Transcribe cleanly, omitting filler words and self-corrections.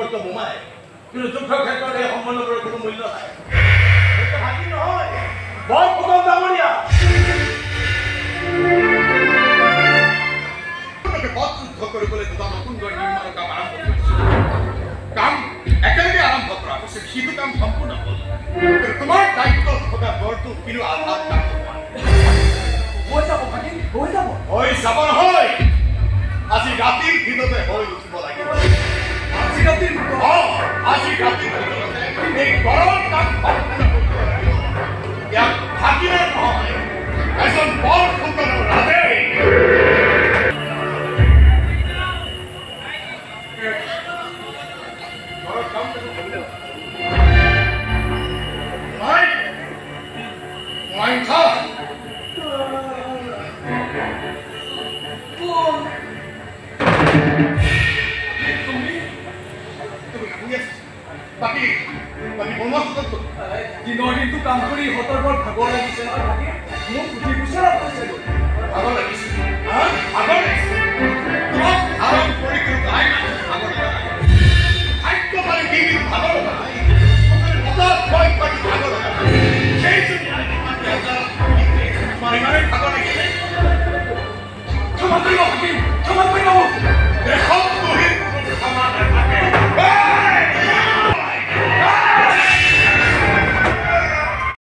সম্পৰ্ক মোমাই কিন্তু যুদ্ধৰ ক্ষেত্ৰত এই সম্বন্ধৰ কোনো মূল্য নাই এইটো হাতী নহয় বৰ ফুকন ডাঙৰীয়া পথ যুদ্ধ কৰিবলৈ দুটা নতুন গড় নিৰ্মাণৰ কাম আৰম্ভ কৰিছো কাম একেলগে আৰম্ভ কৰা হৈছে সিটো কাম সম্পূৰ্ণ হ'ল তোমাৰ দায়িত্বত থকা গড়টো কিন্তু আধাত কাম হৈ যাব ভাগিন হৈ যাব নহয় আজি ৰাতিৰ ভিতৰতে হৈ উঠিব লাগিব আজি ৰাতিৰ ভিতৰতে এই গড়ৰ কাম সম্পূৰ্ণ কৰিব লাগিব ইয়াক ভাগিনে নহয় এজন বৰ ফুকনৰ ৰাজে দিনৰ দিনটো কাম কৰি ইহঁতৰ বৰ ভাগৰ লাগিছে নহয় ভাগি মোক সুধি বিচৰা কৈছে ভাগৰ লাগিছে ভাগৰ লাগিছে তোমাক আৰাম কৰি ভাই ভাগৰ খাদ্য পালে কি ভাগৰ নাই হঠাৎ ভয় পাই ভাগৰ সেই তোমাৰ ইমানেই ভাগৰ লাগিছে ক্ষমা কৰিব ভাগিম